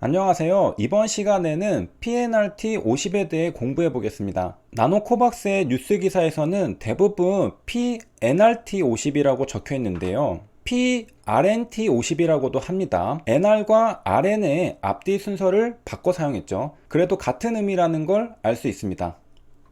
안녕하세요. 이번 시간에는 PNRT 50에 대해 공부해 보겠습니다. 나노코박스의 뉴스 기사에서는 대부분 PNRT 50이라고 적혀 있는데요. PRNT 50이라고도 합니다. NR과 RN의 앞뒤 순서를 바꿔 사용했죠. 그래도 같은 의미라는 걸 알 수 있습니다.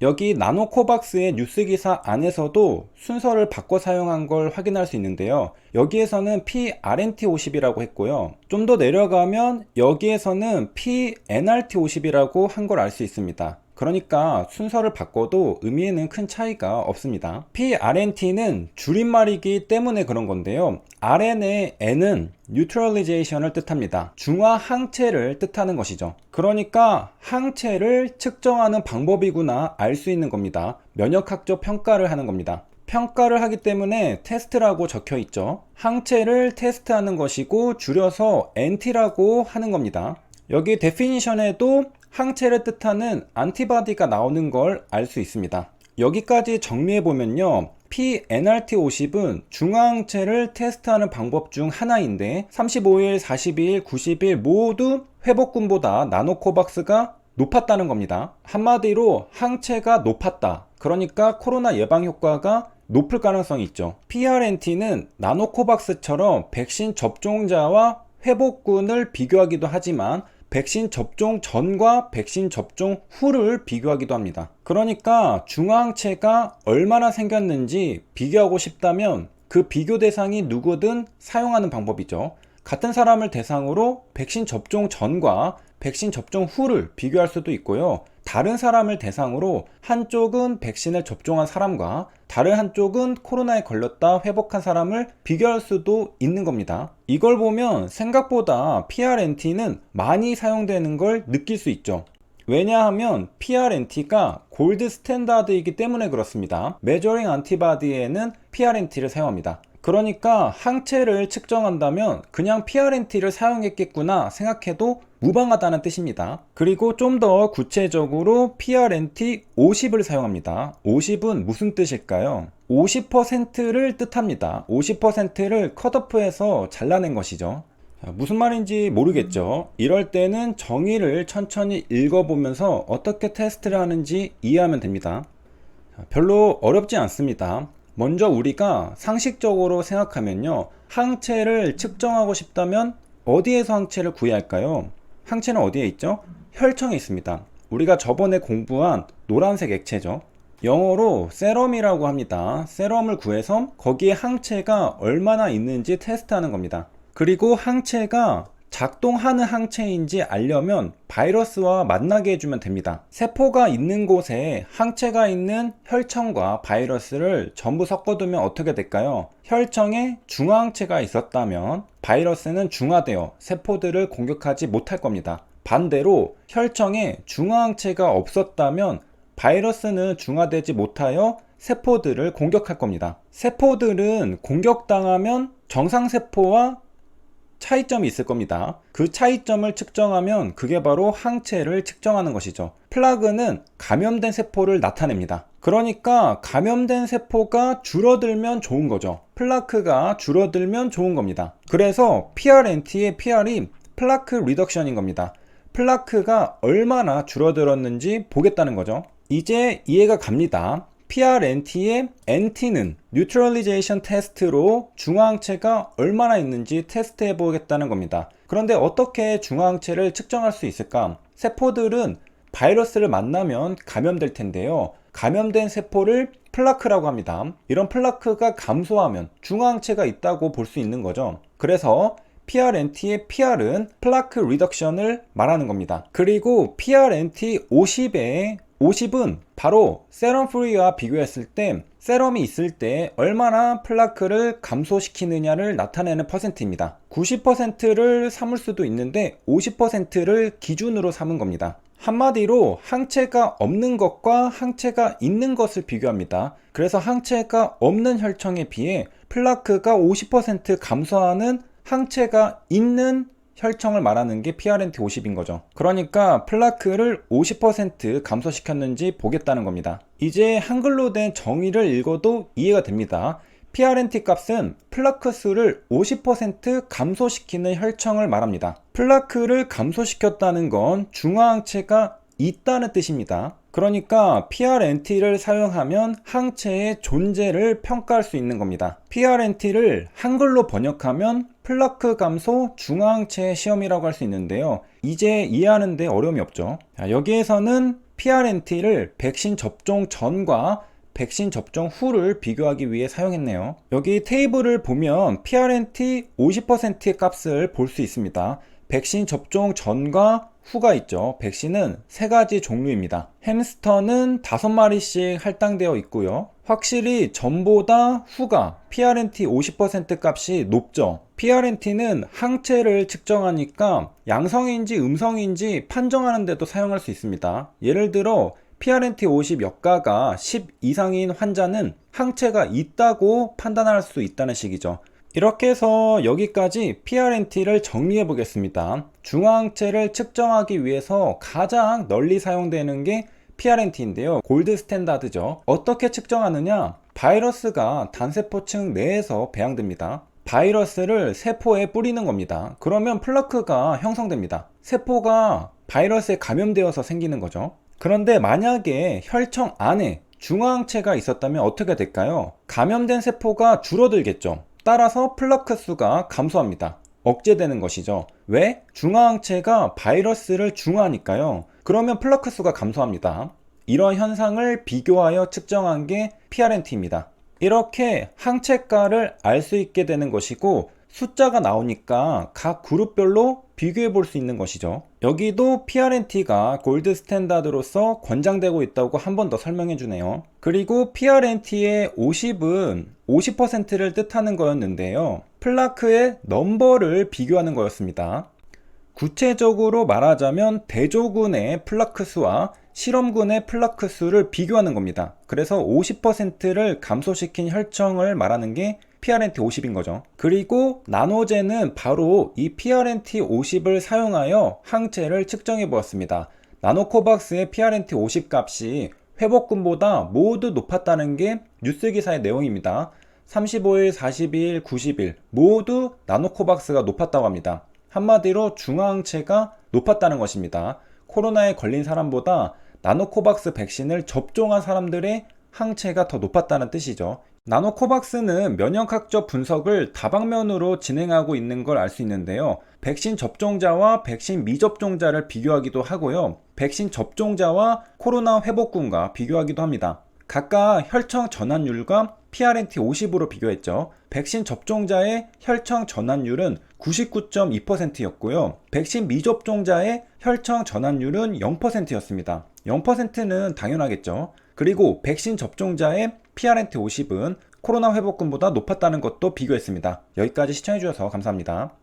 여기 나노코박스의 뉴스 기사 안에서도 순서를 바꿔 사용한 걸 확인할 수 있는데요. 여기에서는 PRNT50이라고 했고요. 좀 더 내려가면 여기에서는 PNRT50이라고 한 걸 알 수 있습니다. 그러니까 순서를 바꿔도 의미에는 큰 차이가 없습니다. PRNT는 줄임말이기 때문에 그런 건데요. RN의 N은 뉴트럴리제이션을 뜻합니다. 중화 항체를 뜻하는 것이죠. 그러니까 항체를 측정하는 방법이구나 알 수 있는 겁니다. 면역학적 평가를 하는 겁니다. 평가를 하기 때문에 테스트라고 적혀 있죠. 항체를 테스트하는 것이고 줄여서 NT라고 하는 겁니다. 여기 데피니션에도 항체를 뜻하는 안티바디가 나오는 걸 알 수 있습니다. 여기까지 정리해 보면요. PNRT50은 중화항체를 테스트하는 방법 중 하나인데 35일, 42일, 90일 모두 회복군보다 나노코박스가 높았다는 겁니다. 한마디로 항체가 높았다. 그러니까 코로나 예방 효과가 높을 가능성이 있죠. PRNT는 나노코박스처럼 백신 접종자와 회복군을 비교하기도 하지만 백신 접종 전과 백신 접종 후를 비교하기도 합니다. 그러니까 중화항체가 얼마나 생겼는지 비교하고 싶다면 그 비교 대상이 누구든 사용하는 방법이죠. 같은 사람을 대상으로 백신 접종 전과 백신 접종 후를 비교할 수도 있고요. 다른 사람을 대상으로 한쪽은 백신을 접종한 사람과 다른 한쪽은 코로나에 걸렸다 회복한 사람을 비교할 수도 있는 겁니다. 이걸 보면 생각보다 PRNT는 많이 사용되는 걸 느낄 수 있죠. 왜냐하면 PRNT가 골드 스탠다드이기 때문에 그렇습니다. 메저링 안티바디에는 PRNT를 사용합니다. 그러니까 항체를 측정한다면 그냥 PRNT를 사용했겠구나 생각해도 무방하다는 뜻입니다. 그리고 좀 더 구체적으로 PRNT 50을 사용합니다. 50은 무슨 뜻일까요? 50%를 뜻합니다. 50%를 컷오프해서 잘라낸 것이죠. 무슨 말인지 모르겠죠. 이럴 때는 정의를 천천히 읽어보면서 어떻게 테스트를 하는지 이해하면 됩니다. 별로 어렵지 않습니다. 먼저 우리가 상식적으로 생각하면요. 항체를 측정하고 싶다면 어디에서 항체를 구해야 할까요? 항체는 어디에 있죠? 혈청에 있습니다. 우리가 저번에 공부한 노란색 액체죠. 영어로 세럼이라고 합니다. 세럼을 구해서 거기에 항체가 얼마나 있는지 테스트하는 겁니다. 그리고 항체가 작동하는 항체인지 알려면 바이러스와 만나게 해주면 됩니다. 세포가 있는 곳에 항체가 있는 혈청과 바이러스를 전부 섞어두면 어떻게 될까요? 혈청에 중화항체가 있었다면 바이러스는 중화되어 세포들을 공격하지 못할 겁니다. 반대로 혈청에 중화항체가 없었다면 바이러스는 중화되지 못하여 세포들을 공격할 겁니다. 세포들은 공격당하면 정상세포와 차이점이 있을 겁니다. 그 차이점을 측정하면 그게 바로 항체를 측정하는 것이죠. 플라그는 감염된 세포를 나타냅니다. 그러니까 감염된 세포가 줄어들면 좋은 거죠. 플라크가 줄어들면 좋은 겁니다. 그래서 PRNT의 PR이 플라크 리덕션인 겁니다. 플라크가 얼마나 줄어들었는지 보겠다는 거죠. 이제 이해가 갑니다. PRNT의 NT는 뉴트럴리제이션 테스트로 중화항체가 얼마나 있는지 테스트해 보겠다는 겁니다. 그런데 어떻게 중화항체를 측정할 수 있을까? 세포들은 바이러스를 만나면 감염될 텐데요. 감염된 세포를 플라크라고 합니다. 이런 플라크가 감소하면 중화항체가 있다고 볼 수 있는 거죠. 그래서 PRNT의 PR은 플라크 리덕션을 말하는 겁니다. 그리고 PRNT 50은 바로 세럼 프리와 비교했을 때 세럼이 있을 때 얼마나 플라크를 감소시키느냐를 나타내는 퍼센트입니다. 90%를 삼을 수도 있는데 50%를 기준으로 삼은 겁니다. 한마디로 항체가 없는 것과 항체가 있는 것을 비교합니다. 그래서 항체가 없는 혈청에 비해 플라크가 50% 감소하는 항체가 있는 혈청을 말하는 게 PRNT50인 거죠. 그러니까 플라크를 50% 감소시켰는지 보겠다는 겁니다. 이제 한글로 된 정의를 읽어도 이해가 됩니다. PRNT 값은 플라크 수를 50% 감소시키는 혈청을 말합니다. 플라크를 감소시켰다는 건 중화항체가 있다는 뜻입니다. 그러니까 PRNT를 사용하면 항체의 존재를 평가할 수 있는 겁니다. PRNT를 한글로 번역하면 플라크 감소 중화항체 시험이라고 할 수 있는데요. 이제 이해하는 데 어려움이 없죠. 여기에서는 PRNT를 백신 접종 전과 백신 접종 후를 비교하기 위해 사용했네요. 여기 테이블을 보면 PRNT 50%의 값을 볼 수 있습니다. 백신 접종 전과 후가 있죠. 백신은 3가지 종류입니다. 햄스터는 5마리씩 할당되어 있고요. 확실히 전보다 후가 PRNT 50% 값이 높죠. PRNT는 항체를 측정하니까 양성인지 음성인지 판정하는 데도 사용할 수 있습니다. 예를 들어 PRNT 50 역가가 10 이상인 환자는 항체가 있다고 판단할 수 있다는 식이죠. 이렇게 해서 여기까지 PRNT를 정리해 보겠습니다. 중화항체를 측정하기 위해서 가장 널리 사용되는 게 PRNT인데요. 골드 스탠다드죠. 어떻게 측정하느냐? 바이러스가 단세포층 내에서 배양됩니다. 바이러스를 세포에 뿌리는 겁니다. 그러면 플라크가 형성됩니다. 세포가 바이러스에 감염되어서 생기는 거죠. 그런데 만약에 혈청 안에 중화항체가 있었다면 어떻게 될까요? 감염된 세포가 줄어들겠죠. 따라서 플라크 수가 감소합니다. 억제되는 것이죠. 왜? 중화항체가 바이러스를 중화하니까요. 그러면 플라크 수가 감소합니다. 이런 현상을 비교하여 측정한 게 PRNT입니다. 이렇게 항체가를 알 수 있게 되는 것이고 숫자가 나오니까 각 그룹별로 비교해 볼 수 있는 것이죠. 여기도 PRNT가 골드 스탠다드로서 권장되고 있다고 한 번 더 설명해 주네요. 그리고 PRNT의 50은 50%를 뜻하는 거였는데요. 플라크의 넘버를 비교하는 거였습니다. 구체적으로 말하자면 대조군의 플라크 수와 실험군의 플라크 수를 비교하는 겁니다. 그래서 50%를 감소시킨 혈청을 말하는 게 PRNT 50인 거죠. 그리고 나노제는 바로 이 PRNT 50을 사용하여 항체를 측정해 보았습니다. 나노코박스의 PRNT 50 값이 회복군보다 모두 높았다는 게 뉴스 기사의 내용입니다. 35일, 42일, 90일 모두 나노코박스가 높았다고 합니다. 한마디로 중화항체가 높았다는 것입니다. 코로나에 걸린 사람보다 나노코박스 백신을 접종한 사람들의 항체가 더 높았다는 뜻이죠. 나노코박스는 면역학적 분석을 다방면으로 진행하고 있는 걸 알 수 있는데요. 백신 접종자와 백신 미접종자를 비교하기도 하고요. 백신 접종자와 코로나 회복군과 비교하기도 합니다. 각각 혈청 전환율과 PRNT 50으로 비교했죠. 백신 접종자의 혈청 전환율은 99.2%였고요. 백신 미접종자의 혈청 전환율은 0%였습니다. 0%는 당연하겠죠. 그리고 백신 접종자의 PRNT 50은 코로나 회복군보다 높았다는 것도 비교했습니다. 여기까지 시청해주셔서 감사합니다.